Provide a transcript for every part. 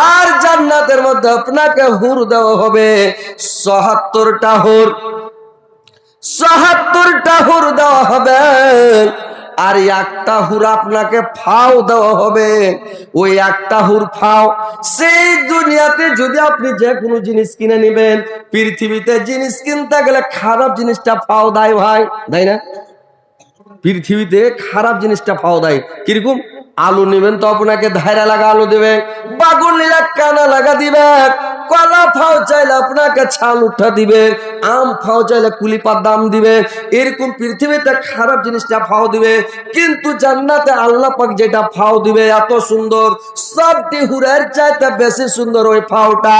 আর জান্নাতের মধ্যে আপনাকে হুর দেওয়া হবে ৭৭টা হুর। ৭৭টা হুর দেওয়া হবে। আর একটা হুর আপনাকে ফাও দেওয়া হবে। ওই একটা হুর ফাও, সেই দুনিয়াতে যদি আপনি যে কোনো জিনিস কিনে নেবেন, পৃথিবীতে জিনিস কিনতে গেলে খারাপ জিনিসটা ফাও দেয় ভাই, দেয় না? পৃথিবীতে খারাপ জিনিসটা ফাও দেয়। কিরকম? আলু নেবেন তো আপনাকে ধাইরা লাগা আলু দিবে, বাগুন নিলে কানা লাগা দিবে, কলা ফাও চাইলে আপনাকে ছাল উঠা দিবে, আম ফাও চাইলে কুলিপার দাম দিবে। এরকম পৃথিবীতে খারাপ জিনিসটা ফাও দিবে। কিন্তু জান্নাতে আল্লাহ পাক যেটা ফাও দিবে এত সুন্দর, সবটি হুরের চাইতে বেশি সুন্দর ওই ফাওটা।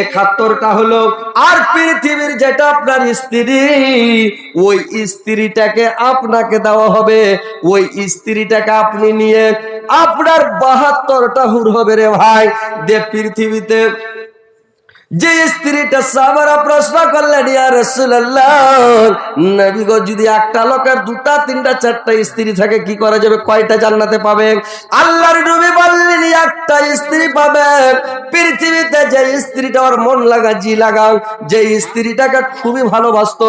৭১টা হলো। আর পৃথিবীর যেটা আপনার স্ত্রী, ওই স্ত্রীটাকে আপনাকে দেওয়া হবে। ওই স্ত্রীটাকে আপনি নিয়ে আপনার ৭২টা হুর হবে রে ভাই। যে পৃথিবীতে যে স্ত্রীটা সাহাবারা প্রশ্ন করলেন, ইয়া রাসূলুল্লাহ, নবী গো, যদি একটা লোকের ২টা ৩টা ৪টা স্ত্রী থাকে কি করা যাবে, কয়টা জান্নাতে পাবে? আল্লাহর নবী বললেন, একটা স্ত্রী পাবে। পৃথিবীতে যে স্ত্রীটা ওর মন লাগা জি লাগাও, যে স্ত্রীটাকে খুবই ভালোবাসতো,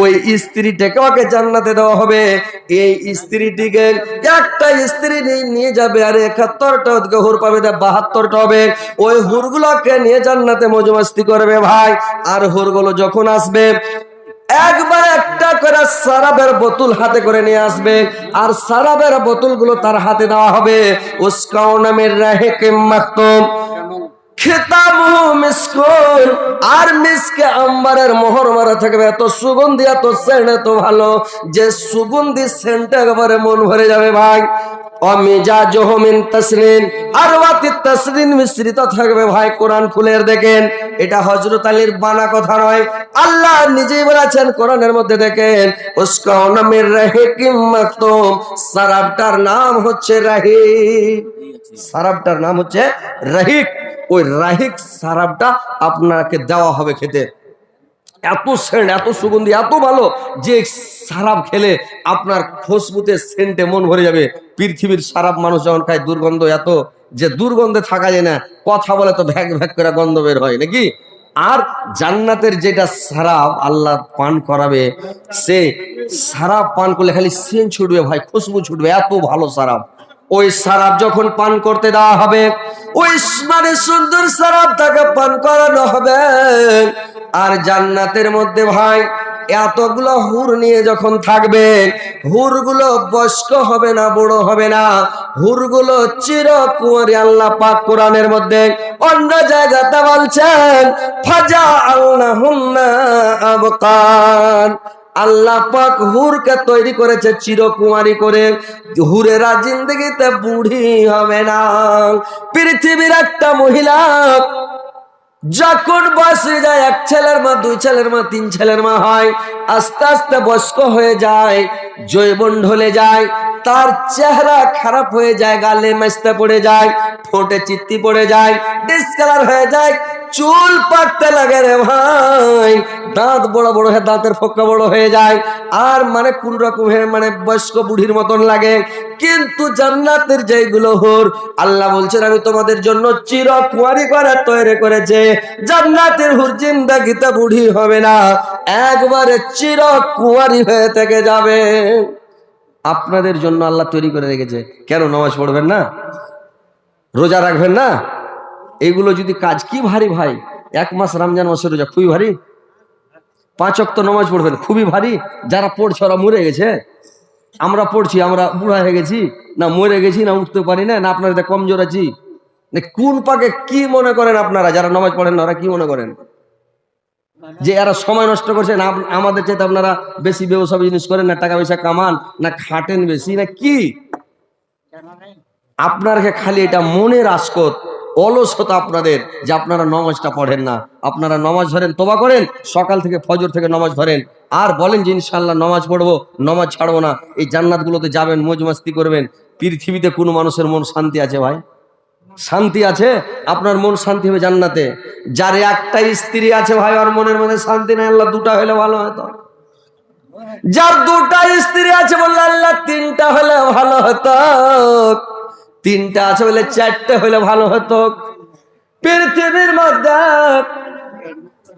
ওই স্ত্রীটাকে ওকে জান্নাতে দেওয়া হবে। এই স্ত্রীটিকে একটা স্ত্রী নিয়ে যাবে, আর ৭১টা হুর পাবে, ৭২টা হবে। ওই হুরগুলোকে নিয়ে জান্নাতে মজমস্তি করবে ভাই। আর হুরগুলো যখন আসবে, একবার একটা করে শরাবের বোতল হাতে করে নিয়ে আসবে। আর শরাবের বোতলগুলো তার হাতে দেওয়া হবে। উসকাও নামের রাহিকে মাখতুম, খিতামুহু মিসকুন। আর মিসকে আম্বারের মোহর মারা থাকবে। এত সুগন্ধি, এত সেন্ট, এত ভালো, যে সুগন্ধি সেন্টে একেবারে মন ভরে যাবে ভাই। অমিজাজুহু মিন তাসনিন, আর ওয়াতি তাসনিন মিশ্রিত থাকবে ভাই। কোরআন খুলে দেখেন, এটা হযরত আলীর বানা কথা নয়, আল্লাহ নিজেই বলেছেন কোরআনের মধ্যে। দেখেন, উসকাও নামের রাহিকিম মাখতুম, শরাবটার নাম হচ্ছে রাহিক। শরাবটার নাম হচ্ছে রাহিক। ওই রাহিক শরাবটা আপনাকে দেওয়া হবে খেতে। এত সেন্ট, এত সুগন্ধি, এত ভালো, যে শরাব খেলে আপনার খুশবুতে সেন্টে মন ভরে যাবে। পৃথিবীর শরাব মানুষ যখন খায়, দুর্গন্ধ এত, যে দুর্গন্ধে থাকা যায় না, কথা বলে তো ভ্যাক ভ্যাক করে গন্ধ বের হয় নাকি। আর জান্নাতের যেটা শরাব আল্লাহ পান করাবে, সে শরাব পান করলে খালি সেন্ট ছুটবে ভাই, খুশবু ছুটবে, এত ভালো শরাব। ওই শরাব যখন পান করতে দেওয়া হবে, ওই মানে সুন্দর শরাব তাকে পান করানো হবে। আর জান্নাতের মধ্যে ভাই এতগুলো হুর নিয়ে যখন থাকবে, হুরগুলো বয়স্ক হবে না, বড় হবে না, হুরগুলো চিরকুমারী। আল্লাহ পাক কোরআনের মধ্যে অন্য জায়গাতে বলছেন, ফাজআলনাহুন্না আবকার। আল্লাহ পাক হুরকে তৈরি করেছে চিরকুমারী করে। হুরেরা জিন্দগিতে বুড়ি হবে না। পৃথিবীর একটা মহিলা যখন বয়স হয়ে যায়, এক ছেলের মা, দুই ছেলের মা, তিন ছেলের মা হয়, আস্তে আস্তে বয়স্ক হয়ে যায়, যৌবন ঢলে যায়, তার চেহারা খারাপ হয়ে যায়, গালে মেস্তে পড়ে যায়, ঠোঁটে চিত্তি পড়ে যায়, ডিসকালার হয়ে যায়, চুল পাকতে লাগে রে ভাই, দাঁত বড় বড় হয়ে, দাঁতের ফোঁকা বড় হয়ে যায়, আর মানে কোন রকমের মানে বয়স্ক বুড়ির মতন লাগে। কিন্তু জান্নাতের যেগুলো হুর, আল্লাহ বলছেন, আমি তোমাদের জন্য চিরকুমারী করে তৈরি করেছে। জান্নাতের হুর জিন্দেগিতে বুড়ি হবে না, একবারে চিরকুমারী হয়ে থেকে যাবে। আপনাদের জন্য আল্লাহ তৈরি করে রেখেছে। কেন নামাজ পড়বেন না, রোজা রাখবেন না? এগুলো যদি কাজ, কি ভারী ভাই। 1 মাস রমজান মাসের রোজা খুবই ভারী। 5 ওয়াক্ত নামাজ পড়বেন খুবই ভারী। যারা পড়ছে ওরা মরে গেছে, আমরা পড়ছি, আমরা বুড়া হয়ে গেছি না, মরে গেছি না, উঠতে পারি না, না আপনারা কমজোর আছি, কোন পাকে কি মনে করেন আপনারা যারা নামাজ পড়েন না? ওরা কি মনে করেন যে এরা সময় নষ্ট করছে না? আমাদের চাইতে আপনারা বেশি ব্যবসা বিজনেস করেন না, টাকা পয়সা কামান না, খাটেন বেশি না কি? আপনাকে খালি এটা মনের আসকত, অলসতা আপনাদের, যে আপনারা নামাজটা পড়েন না। আপনারা নামাজ ধরেন, তওবা করেন, সকাল থেকে ফজর থেকে নামাজ ধরেন, আর বলেন যে ইনশাআল্লাহ নামাজ পড়বো, নামাজ ছাড়বো না। এই জান্নাতগুলোতে যাবেন, মौज मस्ती করবেন। পৃথিবীতে কোনো মানুষের মন শান্তি আছে ভাই? শান্তি আছে? আপনার মন শান্তি হবে জান্নাতে। যার একটা স্ত্রী আছে ভাই, ওর মনের মধ্যে শান্তি নাই। আল্লাহ 2টা হলে ভালো হতো। যার 2টা স্ত্রী আছে, বললে আল্লাহ 3টা হলে ভালো হতো। 3টা আছে বলে 4টে হলে ভালো হতো। পৃথিবীর মধ্যে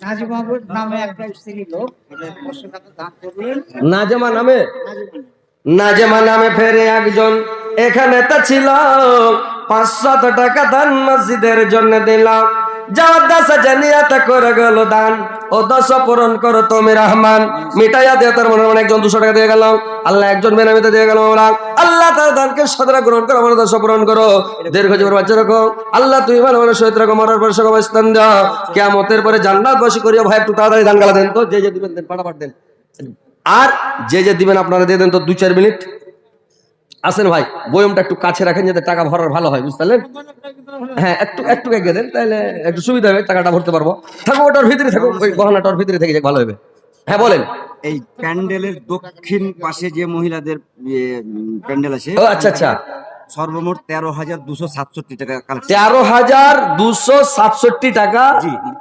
নাজিমাবুর নামে একটা স্ত্রী লোক 500 টাকা দান করলেন। নাজেমা নামে ফেরে একজন এখানে তো ছিল, 500 টাকা দান মসজিদের জন্য দিলাম। যাওয়ার দাসা জানিয়াতে করে গেল দান, ও 10 পূরণ করো তুমি রহমান, মিটাইয়া দিয়ে তার মনে মনে একজন 200 টাকা দিয়ে গেল, আল্লাহ একজন বেনামিতে দিয়ে গেল। আল্লাহ তার দানকে সদরা গ্রহণ করো, আমার 10 পূরণ করো, দীর্ঘ জীবন বাচ্চা রাখো আল্লাহ, তুমি ভালো ভালো সহিত রাখো, মরার পর সকল স্থান দাও, কিয়ামতের পরে জান্নাতবাসী করিও। ভাই একটু তাড়াতাড়ি দান গালা দেন তো, যে যে দিবেন দেন, পাঠাপাঠ দেন, আর যে যে দিবেন আপনারা দিয়ে দেন তো 2-4 মিনিট। আসেন ভাই, বয়মটা একটু কাছে রাখেন যাতে টাকা ভরার ভালো হয়, বুঝতে পারলেন? হ্যাঁ, একটু একটু এগিয়ে দেন, তাহলে একটু সুবিধা হবে, টাকাটা ভরতে পারবো। থাকো ওটার ভিতরে, থাকো ওই গহনাটার ভিতরে থেকে ভালো হবে। হ্যাঁ বলেন। এই প্যান্ডেলের দক্ষিণ পাশে যে মহিলাদের প্যান্ডেল আছে, ও আচ্ছা আচ্ছা, সর্বমোট 13,267 টাকা কালেকশন। 13,267 টাকা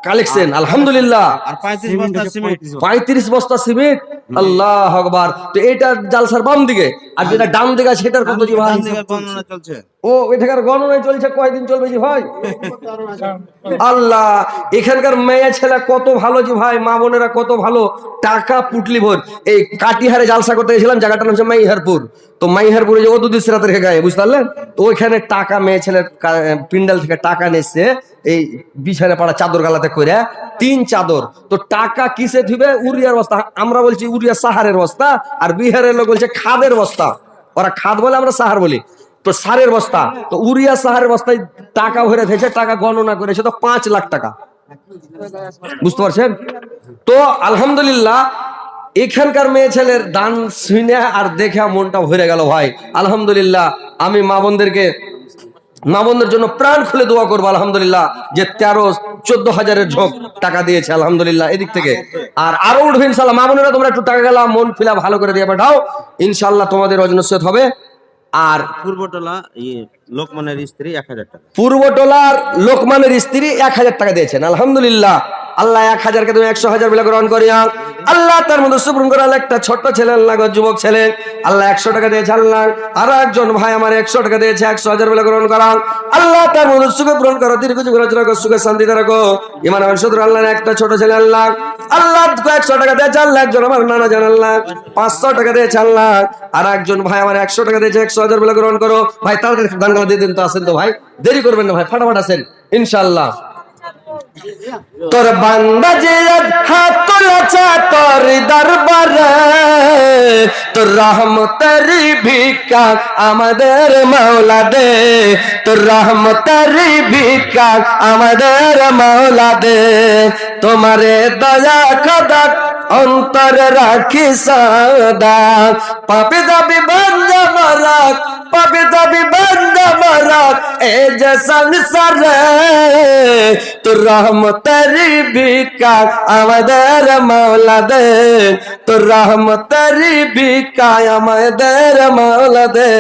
কালেকশন, আলহামদুলিল্লাহ। আর 35 বস্তা সিমেন্ট। 35 বস্তা সিমেন্ট, আল্লাহ আকবার। তো এটা জালসার বাম দিকে, আর যেটা ডান দিকে সেটার কত জি ভাই? গণনা চলছে। ও এখানকার গণনায় চলছে, কয়দিন চলবে জি ভাই? আল্লাহ, এখানকার মেয়ে ছেলে কত ভালো জি ভাই, মা বোনেরা কত ভালো, টাকা পুটলি ভোর। এই কাটিহারে জালসা করতে গেছিলাম, জায়গাটার নাম হচ্ছে মাইহারপুর। তো মাইহারপুরে যে ওদুদি সিরাতের গায়ে, বুঝতে পারলেন? তো ওইখানে টাকা মেয়ে ছেলের পিন্ডাল থেকে টাকা নিচ্ছে, এই বিছানা পাড়া চাদর গালাতে করে 3 চাদর। তো টাকা কিসে থিবে? উড়িয়ার বস্তা। আমরা বলছি উড়িয়া সাহারের বস্তা, আর বিহারের লোক বলছে খাদের বস্তা। ওরা খাদ বলে, আমরা সাহার বলি। তো সারের বস্তা, তো উড়িয়া সাহারের বস্তায় টাকা ভরে থেছে, টাকা গণনা করেছে তো 5 লাখ টাকা, বুঝতে পারছেন? তো আলহামদুলিল্লাহ, এখানকার মেয়ে ছেলের দান শুনে আর দেখে মনটা ভরে গেল ভাই। আলহামদুলিল্লাহ, আমি মা বোনদের জন্য প্রাণ খুলে দোয়া করবো আলহামদুলিল্লাহ, যে 13-14 হাজারের ঝোঁক টাকা দিয়েছে আলহামদুলিল্লাহ এদিক থেকে। আর আরো উঠবে ইনশাল্লাহ। মা বোনেরা তোমরা একটু টাকা গেলাম, মন ফিলা ভালো করে দিয়ে পাঠাও, ইনশাল্লাহ তোমাদের অজনসিয়ত হবে। আর পূর্বটলা লোকমানের স্ত্রী 1000 টাকা। পূর্বটলার লোকমানের স্ত্রী 1000 টাকা দিয়েছেন আলহামদুলিল্লাহ। আল্লাহ 1000কে তুমি 100,000 বলে গ্রহণ করিয়া আল্লাহ তার মধ্যে সুপ্রণ করাল। একটা ছোট্ট ছেলে, আল্লাহ যুবক ছেলে, আল্লাহ 100 টাকা দিয়েছে আল্লাহ। আর একজন ভাই আমার 100 টাকা দিয়েছে, 100,000 বলে গ্রহণ করা আল্লাহ তার মধ্যে সুখে পূরণ করো, দীর্ঘ জীবন রাখো, সুখে শান্তিতে রাখো, ইমান আমার শুধু আল্লাহ। একটা ছোট ছেলে আল্লাহ 100 টাকা দিয়েছে আল্লাহ। একজন আমার নানা জান আল্লাহ 500 টাকা দিয়েছে আল্লাহ। আর একজন ভাই আমার 100 টাকা দিয়েছে, 100,000 বলে গ্রহণ করো। ভাই তাড়াতাড়ি দানগুলো দিয়ে দিন তো, আসেন তো ভাই, দেরি করবেন না ভাই, ফাটাফাট আসেন ইনশাআল্লাহ। তোর বান্দা যে হাত তুলেছে তোর দরবারে, তোর রহমতের ভিক্ষা আমাদের মাওলা দে, তোর রহমতের ভিক্ষা আমাদের মাওলা দে। তোমারে দয়া খোদা অন্তরে রাখি সদা, পাপে দাবি বান্দা মারাক, পাপে দাবি বান্দা মারাক, এ যে সংসারে তোর রহমতের ভিক্ষা আমাদের মাওলা দে, তোর রহমতের ভিক্ষা আমাদের মাওলা দে।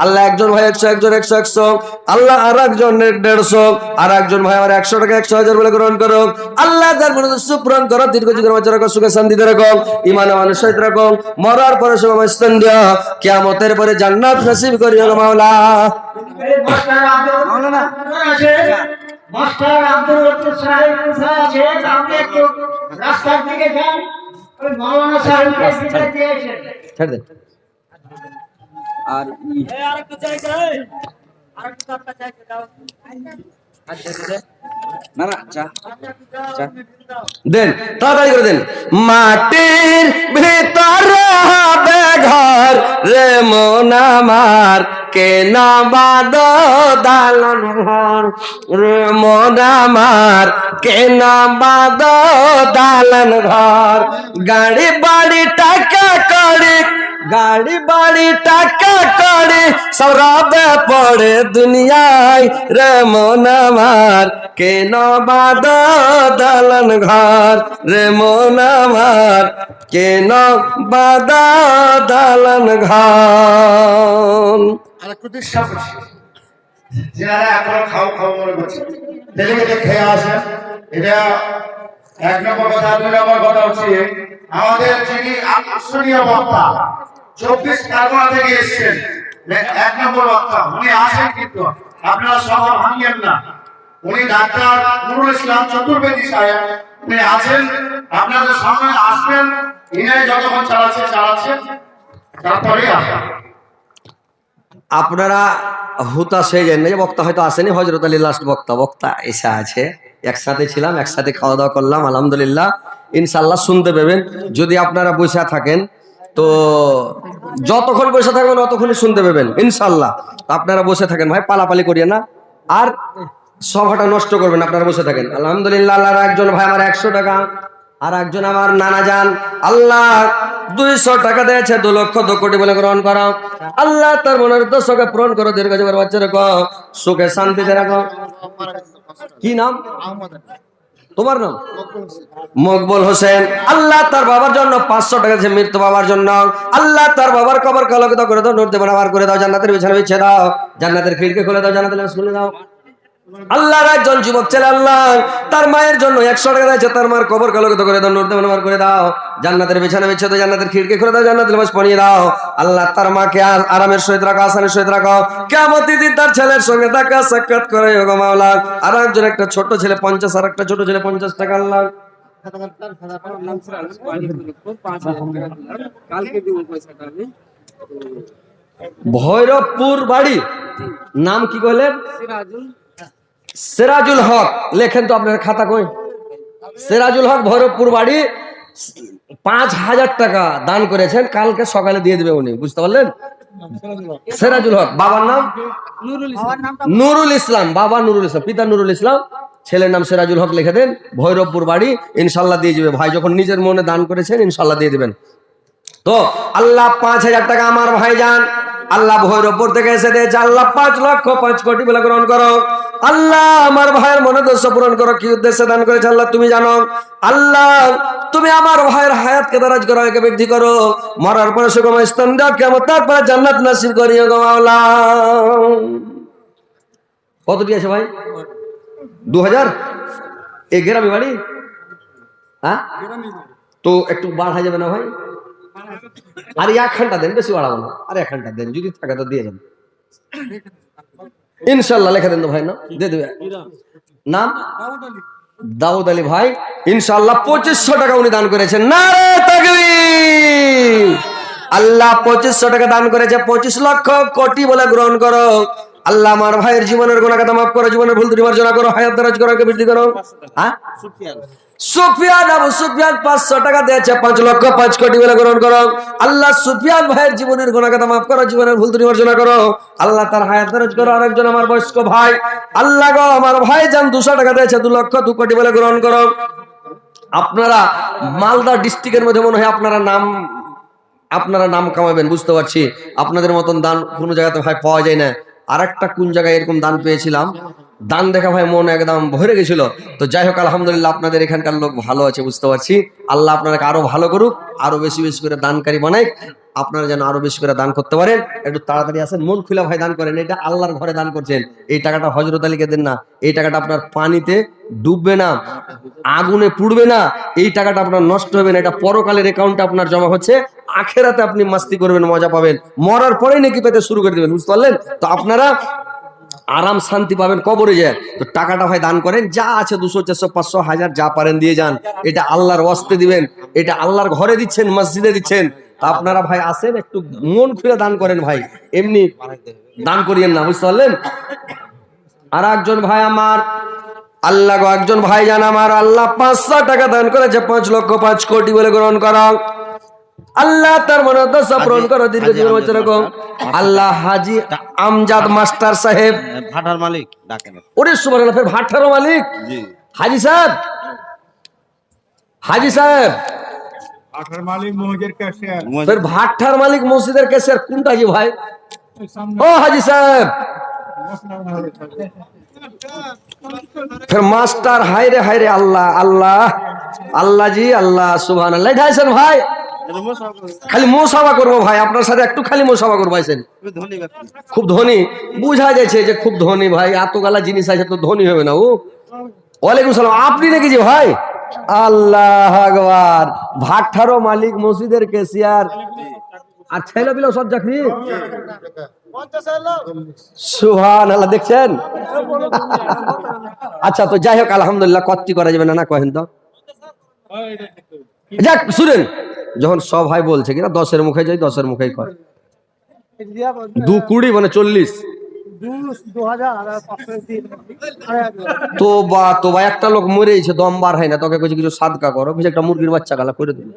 আল্লাহ একজন ভাই 100, একজন 100, 100 আল্লাহ, আর একজন 150, আর একজন ভাই আমার 100 টাকা 100,000 বলে গ্রহণ করো আল্লাহ। তার মধ্যে সুপ্রণ করো, দীর্ঘ জীবন বাঁচা রাখো, সুখে শান্তিতে রাখো, ইমানে মানুষ সহিত রাখো, মরার পরে সময় স্থান দিও, কিয়ামতের পরে জান্নাত নসিব করিও মাওলা। মাস্টার আব্দুল লতিফ সাহেব কোথায় আছেন? আপনি একটু রাস্তার দিকে যান, ওই মাওলানা সাহেবকে দিতে দিয়েছেন, ছেড়ে দেন। আর আরেকটা জায়গায় আরেকটা জায়গা দাও, না না চা দেন, তাড়াতাড়ি করে দেন। মাটির ভিতরে হবে ঘর রে মন আমার, কেন বাঁধো দালান ঘর রে মন আমার, কেন বাঁধো দালান ঘর। গাড়ি বাড়ি টাকা কড়ি, গাড়ি বাড়ি টাকা কড়ি সরাবে পড়ে দুনিয়ায় রে মন আমার, কেন বাঁধো দালান ঘর রে মন আমার, কেন বাঁধো দালান ঘর। আরেকটু চেষ্টা করছি, যারা এখনো খাও খাও মনে করছে দেখে খেয়ে আসেন। এটা 1 নম্বর কথা। 2 নম্বর কথা হচ্ছে আমাদের যিনি আকর্ষণীয় বক্তা 24 পরগনা থেকে এসেছেন, 1 নম্বর বক্তা উনি আসেন, কিন্তু আপনারা সবার ভাঙেন না। উনি ডাক্তার নুরুল ইসলাম চতুর্বেদী সাহেব, উনি আছেন আপনাদের সামনে, আসবেন। ইনাই যতক্ষণ চালাচ্ছে তারপরে আসেন। আপনারা হুতাশ হয়ে যান না যে বক্তা হয়তো আসেনি, হজরত আলী লাস্ট বক্তা এসে আছে, একসাথে ছিলাম, একসাথে খাওয়া দাওয়া করলাম, আলহামদুলিল্লাহ। ইনশাল্লাহ শুনতে পাবেন। যদি আপনারা বসে থাকেন তো যতক্ষণ বসে থাকবেন ততক্ষণই শুনতে পাবেন ইনশাল্লাহ। আপনারা বসে থাকেন ভাই, পালাপালি করিয়ে না, আর সভাটা নষ্ট করবেন, আপনারা বসে থাকেন। আলহামদুলিল্লাহ। আল্লাহর একজন ভাই আমার 100 টাকা, আর একজন আমার নানা যান আল্লাহ 200 টাকা দিয়েছে, 2 লক্ষ 2 কোটি বলে গ্রহণ করো। আল্লাহ তার মনের উদ্দেশ্যকে পূরণ করো, দীর্ঘ জীবন বাচ্চা রাখো, সুখে শান্তিতে রাখো। কি নাম তোমার? নাম মকবুল হোসেন। আল্লাহ তার বাবার জন্য 500 টাকা দিয়েছে, মৃত্যু বাবার জন্য। আল্লাহ তার বাবার কবর কলঙ্কিত করে দাও, নূর দিয়ে মার করে দাও, জান্নাতের বিছানা বিছিয়ে দাও, জান্নাতের খিড়কি খুলে দাও, জান্নাতের লেবাস খুলে দাও। আল্লাহর একজন যুবক ছেলে আল্লাহ তার মায়ের জন্য 100 টাকা দিয়েছে, তার মার কবর কলঙ্কিত করে দাও, নূর দিয়ে মার করে দাও, জান্নাতের বিছানা বিছিয়ে দাও, জান্নাতের খিড়কি খুলে দাও, জান্নাতের লেবাস পরিয়ে দাও। আল্লাহ তার মাকে আরামের সহিত রাখো, আসানের সহিত রাখো, কিয়ামতের দিন তার ছেলের সঙ্গে দেখা সাক্ষাৎ করে গো মাওলা। আর একজন একটা ছোট ছেলে 50, আর একটা ছোট ছেলে 50 টাকা আল্লাহ। ভৈরবপুর বাড়ি, নাম কি কইলেন? সিরাজুল হক। লেখেন তো আপনার খাতা কই? সিরাজুল হক, ভৈরবপুর বাড়ি, 5000 টাকা দান করেছেন, কালকে সকালে দিয়ে দেবে উনি, বুঝতে পারলেন? সিরাজুল হক। বাবার নাম নুরুল ইসলাম, বাবা নুরুল ইসলাম, পিতা নুরুল ইসলাম, ছেলের নাম সিরাজুল হক। লিখে দেন, ভৈরবপুর বাড়ি, ইনশাল্লাহ দিয়ে যাবে। ভাই যখন নিজের মনে দান করেছেন ইনশাল্লাহ দিয়ে দিবেন। তো আল্লাহ 5000 টাকা আমার ভাই যান আল্লাহ ভৈরবপুর থেকে এসে দিয়েছে, আল্লাহ 5 লক্ষ 5 কোটি বলে গ্রহণ করো। আল্লাহ আমার ভাইয়ের মনোদর্শ পূরণ করো। কি উদ্দেশ্যে দান করেছে আল্লাহ তুমি জানো। আল্লাহ তুমি আমার ভাইয়ের হায়াতকে দারাজ করো, একে বৃদ্ধি করো, মরার পরে সুগময় স্থান দাও, কিয়ামত তারপরে জান্নাত নসিব করিও গো মাওলা। কতটি আছে ভাই? 2000। এই গ্রামে বাড়ি? হ্যাঁ, তো একটু বাড়া যাবে না ভাই? আর 1 ঘন্টা দেন, বেশি বাড়াবো না, আর 1 ঘন্টা দেন, যদি থাকে তো দিয়ে দেন ইনশাল্লাহ। লেখা দেন তো ভাই, না দিয়ে দেবে। নাম দাউদ আলী ভাই, ইনশাল্লাহ 2500 টাকা উনি দান করেছেন। নারে তাকবীর। আল্লাহ 2500 টাকা দান করেছে, 25 লক্ষ কোটি বলে গ্রহণ করো। আল্লাহ আমার ভাইয়ের জীবনের গুনাহগাতা মাফ করো, জীবনের ভুল ত্রুটি মার্জনা করো, হায়াত দারাজ করো, একে বৃদ্ধি করো। হ্যাঁ, সুফিয়ান, আবু সুফিয়ান 500 টাকা দিয়েছে, 5 লক্ষ 5 কোটি বলে গ্রহণ করো। আল্লাহ সুফিয়ান ভাইয়ের জীবনের গুনাহগাতা মাফ করো, জীবনের ভুল ত্রুটি মার্জনা করো, আল্লাহ তার হায়াত দারাজ করো। আরেকজন আমার বয়স্ক ভাই আল্লাহ গো আমার ভাই জান 200 টাকা দিয়েছে, 2 লক্ষ 2 কোটি বলে গ্রহণ করো। আপনারা মালদা ডিস্ট্রিক্টের মধ্যে মনে হয় আপনারা নাম কামাবেন, বুঝতে পারছি। আপনাদের মতন দান কোনো জায়গাতে ভাই পাওয়া যায় না। আর একটা কোন জায়গায় এরকম দান পেয়েছিলাম, দান দেখা ভাই মন একদম ভরে গেছিল। তো যাই হোক আলহামদুলিল্লাহ আপনাদের এখানকার লোক ভালো আছে, বুঝতে পারছি। আল্লাহ আপনাকে আরো ভালো করুক, আরো বেশি বেশি করে দানকারী বানাই, আপনারা যেন আরো বেশি করে দান করতে পারেন। একটু তাড়াতাড়ি আসেন, মন খুলে ভাই দান করেন। এটা আল্লাহর ঘরে দান করছেন, এই টাকাটা হযরত আলীকে দেন না, এই টাকাটা আপনার পানিতে ডুববে না, আগুনে পুড়বে না, এই টাকাটা আপনার নষ্ট হবে না। এটা পরকালের অ্যাকাউন্টে আপনার জমা হচ্ছে, আখেরাতে আপনি মাস্তি করবেন, মজা পাবেন, মরার পরেই নাকি পেতে শুরু করে দেবেন, বুঝতে পারলেন? তো আপনারা আরাম শান্তি পাবেন কবরে যায়। তো টাকাটা ভাই দান করেন, যা আছে 200 400 500 1000 যা পারেন দিয়ে যান। এটা আল্লাহর ওয়াস্তে দিবেন, এটা আল্লাহর ঘরে দিচ্ছেন, মসজিদে দিচ্ছেন। আপনারা ভাই আসেন, একটু মন খুলে দান করেন ভাই, এমনি দান করিয়েন না, বুঝতে পারলেন? আর একজন ভাই আমার আল্লাহ গো, একজন ভাই জান আমার আল্লাহ 500 টাকা দান করেছে, 5 লক্ষ 5 কোটি বলে গ্রহণ করো। আল্লাহ তার মনোদশা পূরণ করো, দীর্ঘ জীবন বাঁচিয়ে রাখো। আল্লাহ হাজি আমজাদ মাস্টার সাহেব, ভাটার মালিক ডাকেন। ওরে সুবহানাল্লাহ, ফের ভাটারও মালিক হাজি সাহেব, হাজি সাহেব ভাটার মালিক মসজিদের ক্যাশিয়ার। ফের ভাটার মালিক মসজিদের ক্যাশিয়ার, কোনটা কি ভাই? ও হাজি সাহেব, ফের মাস্টার। হায়রে হায়রে, আল্লাহ আল্লাহ আল্লাহ জি, আল্লাহ সুবহানাল্লাহ। ঢাইছেন ভাই, খালি মোসাফা করবো ভাই আপনার সাথে, একটু খালি মোসাফা করবো। খুব ধনী, বুঝা যাচ্ছে যে খুব ধনী ভাই, এত গালা জিনিস আছে, তো ধনী হবে না ও। ওয়ালাইকুম সালাম, আপনি নাকি যে ভাই? আল্লাহ আকবার। ভাটারও মালিক, মসজিদের ক্যাশিয়ার, আর ছেলে পিলেও সব চাকরি। সুবহানাল্লাহ, দেখছেন? আচ্ছা, তো যাই হোক, আলহামদুলিল্লাহ, কতটি করা যাবে না না কহেন তো? যাক, শুনেন, যখন সব ভাই বলছে কিনা 10-এর মুখে যাই, 10-এর মুখেই কর। 2 20 মানে 40। তো বা একটা লোক মরেছে, দম বার হয় না, তোকে কিছু সাদকা করো, কিছু একটা মুরগির বাচ্চা গালা করে দিল।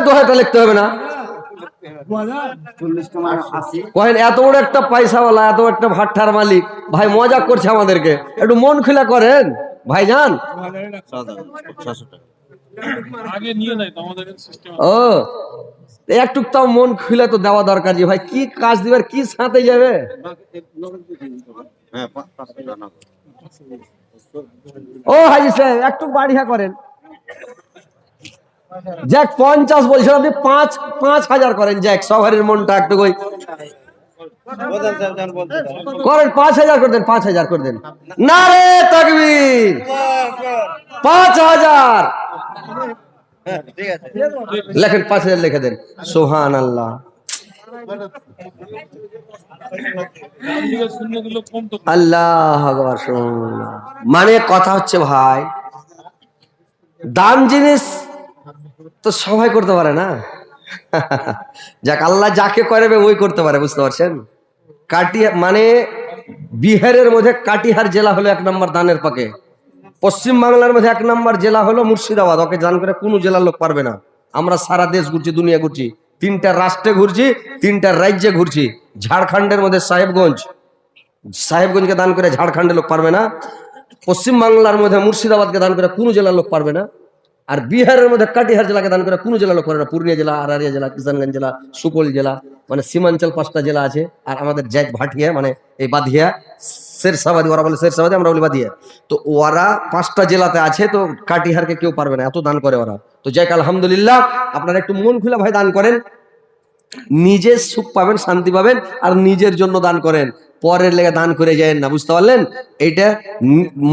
দোহাটা লিখতে হবে না, কহেন এত বড় একটা পয়সাওয়ালা, এত একটা ভাট্টার মালিক ভাই মজা করছে আমাদেরকে, একটু মন খুলে করেন ভাই যান। ও একটু তাও মন খুলে তো দেওয়া দরকার যে ভাই কি কাজ দিবার, কি সাথে যাবে। ও হাজি সাহেব একটু বাড়িয়া করেন, যাক 50 বলছেন আপনি, 5,000 করেন, যাক সবারের মনটা একটু করেন, 5,000 করে দেন, 5,000 করে দেন। নারে তাকবীর, 5,000 লেখেন, 5,000 লিখে দেন। সুবহানাল্লাহ, আল্লাহ আকবার। মানে কথা হচ্ছে ভাই, দান জিনিস তো সবাই করতে পারে না। যাক, আল্লাহ যাকে করবে ওই করতে পারে, বুঝতে পারছেন? মানে বিহারের মধ্যে কাটিহার জেলা হলো 1 নম্বর দানের পাকে, পশ্চিম বাংলার মধ্যে 1 নম্বর জেলা হলো মুর্শিদাবাদ। ওকে জান করে কোনো জেলার লোক পারবে না। আমরা সারা দেশ ঘুরছি, দুনিয়া ঘুরছি, 3টা রাষ্ট্রে ঘুরছি, 3টা রাজ্যে ঘুরছি। ঝাড়খণ্ডের মধ্যে সাহেবগঞ্জকে দান করে ঝাড়খণ্ডের লোক পারবে না। পশ্চিম বাংলার মধ্যে মুর্শিদাবাদকে দান করে কোনো জেলার লোক পারবে না। আর বিহারের মধ্যে কাটিহার জেলাকে দান করে কোনো জেলা লোক পারবে না। পূর্ণিয়া জেলা, আরারিয়া জেলা, কিষানগঞ্জ জেলা, সুপল জেলা, মানে সীমাঞ্চল 5টা জেলা আছে। আর আমাদের জাত ভাটিয়া, মানে এই বাধিয়া, শেরশাবাদী, ওরা বলে শেরশাবাদী, আমরা বলি বাধিয়া। তো ওরা 5টা জেলাতে আছে, তো কাটিহারকে কেউ পারবে না, এত দান করে ওরা। তো যাক, আলহামদুলিল্লাহ, আপনারা একটু মন খুলে ভাই দান করেন, নিজের সুখ পাবেন, শান্তি পাবেন, আর নিজের জন্য দান করেন, পরের লেগে দান করে যায় না, বুঝতে পারলেন? এইটা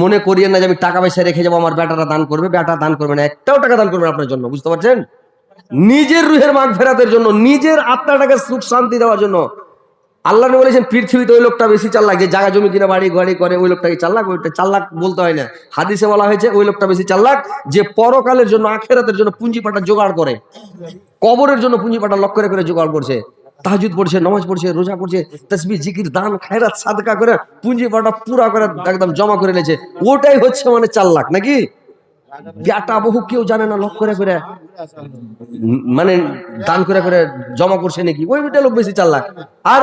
মনে করিয়েন না যে আমি টাকা পয়সা রেখে যাবো, আমার বেটারা দান করবে। বেটা দান করবে না, একটাও টাকা দান করবে না আপনার জন্য, বুঝতে পারছেন? নিজের রুহের মাগফিরাতের জন্য, নিজের আত্মাটাকে সুখ শান্তি দেওয়ার জন্য। আল্লাহ নবী বলেছেন পৃথিবীতে ওই লোকটা বেশি চালাক যে জায়গা জমি কিনা বাড়ি গাড়ি করে, ওই লোকটাকে চালাক। ওইটা চালাক বলতে হয় না, হাদিসে বলা হয়েছে ওই লোকটা বেশি চালাক যে পরকালের জন্য, আখিরাতের জন্য পুঁজিপাটা জোগাড় করে, কবরের জন্য পুঁজিপাটা লক্ষ্য করে জোগাড় করছে, তাহাজ্জুদ পড়ছে, নামাজ পড়ছে, রোজা করছে, তাসবিহ জিকির দান খায়রাত সাদকা করে পুঁজিপাটা পুরা করে একদম জমা করে নিয়েছে। ওটাই হচ্ছে মানে চালাক, নাকি? বেটা বহু কেউ জানে না, লক্ষ্য করে মানে দান করে জমা করছে নাকি, ওই বেটা লোক বেশি চালাক। আর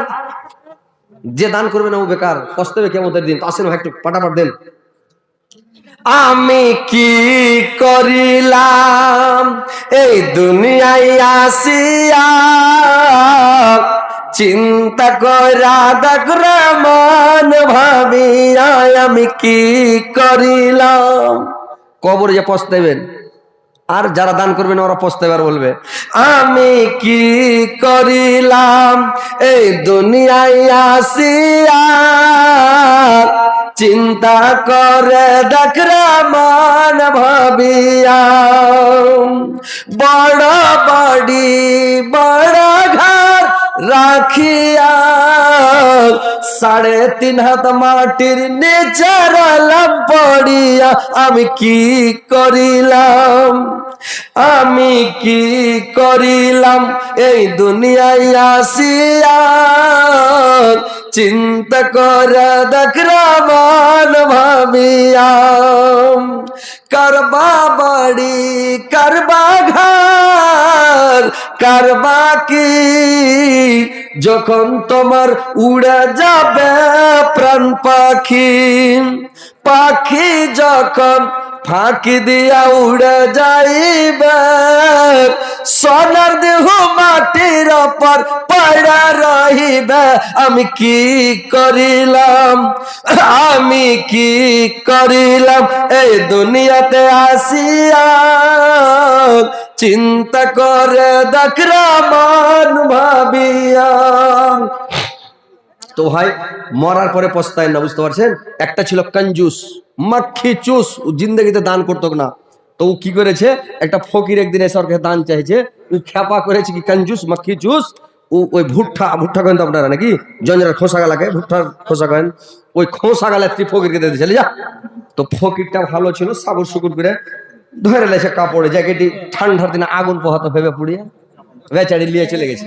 যে দান করবে না ও বেকার, পস্তাবে কিয়ামতের দিন। তো আসেন ভাই একটু পাটাপাট দেন। আমি কি করিলাম এই দুনিয়ায় আসিয়া, চিন্তা করা দেখরা মান ভাবিয়া, আমি কি করিলাম। কবরে যে পস্তাইবেন, আর যারা দান করবেন ওরা পস্তাইবার বলবে আমি কি করিলাম এই দুনিয়ায় আসিয়া, চিন্তা করে দেখরা মান ভাবিয়া। বড় বাড়ি বড় ঘর রাখিয়া, 3.5 হাত মাটির নিচে রইলাম পড়িয়া, আমি কি করিলাম, আমি কি করিলাম এই দুনিয়ায় আসিয়া, চিন্তা করে দেখরা মান ভাবিয়া। করবা বাড়ি করবা ঘর করবা কি, যখন তোমার উড়ে যাবে প্রাণ পাখি, পাখি যখন ফাঁকি দিয়া উড়ে যাইবে, সোনার দেহ মাটির উপর পড়া রহিবে, আমি কি করিলাম, আমি কি করিলাম এই দুনিয়াতে আসিয়া, চিন্তা করে দেখরা মান ভাবিয়া। তো ভাই মরার পরে পস্তায় না, বুঝতে পারছেন? একটা ছিল কঞ্জুস, মাক্ষি চুস, জিন্দগিতে দান করতো না। তো তো ও কি করেছে, একটা ফকির একদিন এসে ওর কাছে দান চাইছে, ওই খ্যাপা করেছে কি কঞ্জুস মাখি জুস, ওই ভুট্টা কেন তো আপনারা নাকি জঞ্জরার খোসা গালাকে ভুট্টার খোসা কেন, ওই খোসা গালা স্ত্রী ফকিরকে দিয়ে দিয়েছে যা। তো ফকিরটা ভালো ছিল, সাবুর শুকুর করে ধরে লেছে কাপড়ে জ্যাকেটি, ঠান্ডার দিনে আগুন পোহাতো ভেবে পুড়িয়ে বেচারি লিয়ে চলে গেছে।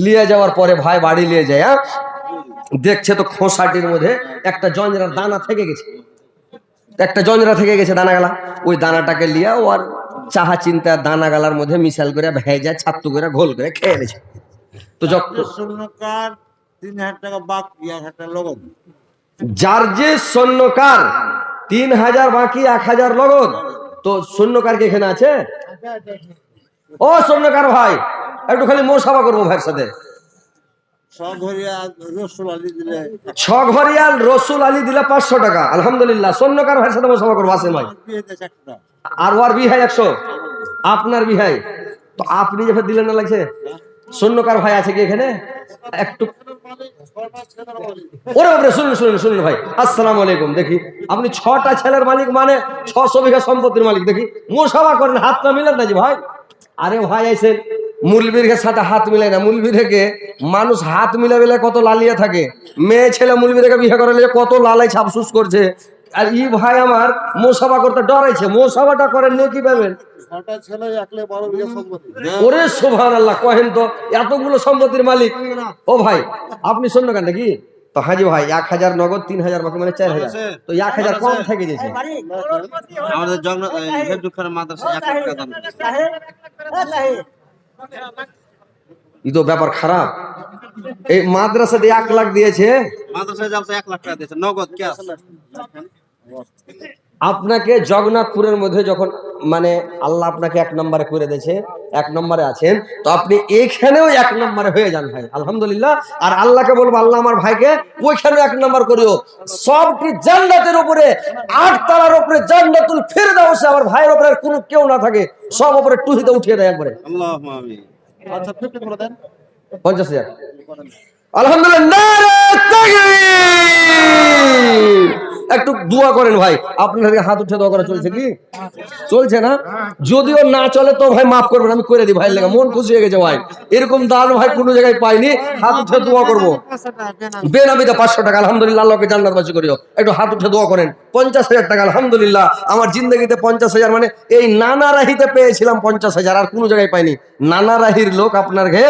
লিয়ে যাওয়ার পরে ভাই বাড়ি নিয়ে যায়, দেখছে তো খোসাটির মধ্যে একটা জঞ্জরার দানা থেকে গেছে, একটা জঞ্জরা থেকে গেছে দানা গালা। ওই দানাটাকে লিয়ে ওর চাহা চিন্তা দানা গালার মধ্যে মিশাল করে ভেজা ছাত্তু করে ঘোল করে খেয়ে নিয়েছে। তো স্বর্ণকার 3,000 টাকা বাকি, 1,000 লগন। যার যে স্বর্ণকার 3,000 বাকি 1,000 লগন, তো স্বর্ণকার কি এখানে আছে? ও স্বর্ণকার ভাই, একটু খালি মোসাফা করবো ভাইয়ের সাথে। ছঘরিয়াল রসুল আলী দিলে 500 টাকা, আলহামদুলিল্লাহ। স্বর্ণকার ভাইয়ের সাথে মোসাফা করবো, আসেন ভাই। আর ওর বিহাই 100, আপনার বিহাই তো আপনি যেভাবে দিলেন না লাগছে। স্বর্ণকার ভাই আছে কি এখানে? একটু ওরে বাপরে, শুনুন শুনুন শুনুন ভাই, আসসালামু আলাইকুম। দেখি আপনি 6টা ছেলের মালিক, মানে 600 বিঘা সম্পত্তির মালিক। দেখি মোসাফা করেন, হাতটা মিলেন না জি ভাই। আরে ভাই আইসেন, মুলবির সাথে হাত মিলাই না। মুলবি থেকে মানুষ হাত মিলাবিলে কত লালিয়ে থাকে, মেয়ে ছেলে মুলবি থেকে বিয়ে করে কত লালাই ছাপসুস করছে। আর ই ভাই আমার মোসাফা করতে ডরাইছে, মোসাফাটা করেন নিয়ে কি পাবেন? ওরে সুবহানাল্লাহ, কহেন তো এতগুলো সম্পত্তির মালিক। ও ভাই আপনি শোন না কেন নাকি? তো হাজি ভাই 1,000 নগদ, 3,000 বাকি, মানে 4,000। তো 1,000 কম থেকে গেছে। আমাদের মাদ্রাসা 1 লাখ টাকা দাম। ই তো ব্যাপার খারাপ। এই মাদ্রাসা দিয়ে 1 লাখ দিয়েছে, মাদ্রাসায় যাচ্ছে 1 লাখ টাকা দিয়েছে নগদ ক্যাশ। আপনাকে জগন্নাথপুরের মধ্যে যখন মানে আল্লাহ আপনাকে 1 নম্বরে করে দিয়েছে, 1 নম্বরে আছেন, তো আপনি এখানেও 1 নম্বরে হয়ে যান ভাই, আলহামদুলিল্লাহ। আর আল্লাহকে বলবো, আল্লাহ আমার ভাইকে ওইখানেও 1 নম্বর করিও। সবটি জান্নাতের উপরে, 8 তলার উপরে জান্নাতুল ফিরদাউসে আমার ভাইয়ের উপরে কোনো কেউ না থাকে, সব উপরে টুহিতে উঠিয়ে দেয় একবারে। আল্লাহুম্মা আমিন। আচ্ছা 50 করে দেন, 50,000। আলহামদুলিল্লাহ, নারে তাকবীর। একটু দোয়া করেন ভাই, আপনাদের হাত উঠে দোয়া করা চলছে কি? চলছে না? যদিও না চলে তো ভাই মাফ করবেন, আমি করে দিই ভাইয়ের লেগে, মন খুশি হয়ে গেছে ভাই। এরকম দান ভাই কোনো জায়গায় পাইনি, হাত উঠে দোয়া করবো। বেনামিতে 500 টাকা, আলহামদুলিল্লাহ, আল্লাহকে জান্নাতবাসী করিও। একটু হাত উঠে দোয়া করেন। 50,000 টাকা, আলহামদুলিল্লাহ। আমার জিন্দগিতে 50,000, মানে এই নানা রাহিতে পেয়েছিলাম 50,000, আর কোনো জায়গায় পাইনি। নানা রাহির লোক আপনার ঘে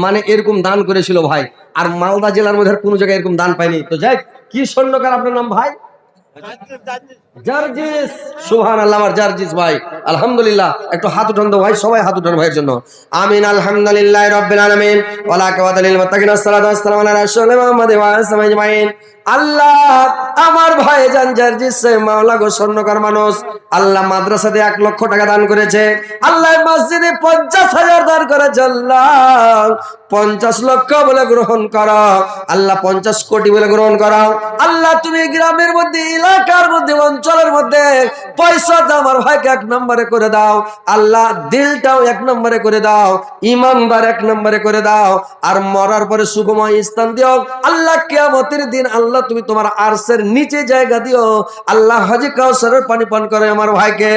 মানে এরকম দান করেছিল ভাই, আর মালদা জেলার মধ্যে কোনো জায়গায় এরকম দান পাইনি। তো যাই, কি স্বর্ণকার আপনার নাম ভাই? জার্জিস। সুবহানাল্লাহ, আমার জার্জিস ভাই, আলহামদুলিল্লাহ। একটু হাত উঠান তো ভাই, সবাই হাত উঠান ভাইয়ের জন্য। আমিন। আলহামদুলিল্লাহি রাব্বিল আলামিন ওয়া লা ইলাহা ইল্লাল মুত্তাকিন, আসসালাতু ওয়াসসালামু আলা রাসূলিল্লাহি মুহাম্মাদিন ওয়া আলিহি আজমাইন। আল্লাহ আমার ভাই জান জার্জিস মাওলা গো, স্বর্ণকার মানুষ। আল্লাহ মাদ্রাসাতে 1 লক্ষ টাকা দান করেছে, আল্লাহ মসজিদে 50,000 দান করেছে। আল্লাহ 50 লক্ষ বলে গ্রহণ করো, আল্লাহ 50 কোটি বলে গ্রহণ করো। আল্লাহ তুমি গ্রামের মধ্যে, এলাকার মধ্যে, অঞ্চলের মধ্যে পয়সা দাও, আমার ভাইকে 1 নম্বরে করে দাও। আল্লাহ দিলটাও 1 নম্বরে করে দাও, ইমানদার 1 নম্বরে করে দাও, আর মরার পরে সুখময় স্থান দিও। আল্লাহ কিয়ামতের দিন আল্লাহ তুমি তোমার আরশের নিচে জায়গা দিও। আল্লাহ হাজে কাউসারের পানি পান করে আমার ভাইকে।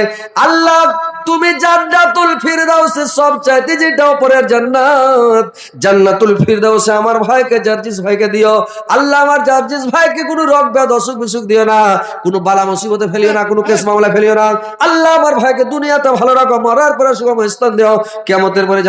আল্লাহ তুমি জান্নাতুল ফিরদাউসে সবচাইতে যেটা উপরের জান্নাত, জান্নাতুল ফিরদাউসে আমার ভাইকে, জার্জিস ভাইকে দিও। আল্লাহ আমার জার্জিস ভাইকে কোনো রোগ ব্যাধি অসুখ বিসুখ দিও না, কোনো বালা মুসিবতে ফেলিও না, কোনো কেস মামলা ফেলিও না। আল্লাহ আমার ভাইকে দুনিয়াতে ভালো রাখো, মরার পরে সুখময় স্থান দিও, কিয়ামতের পরে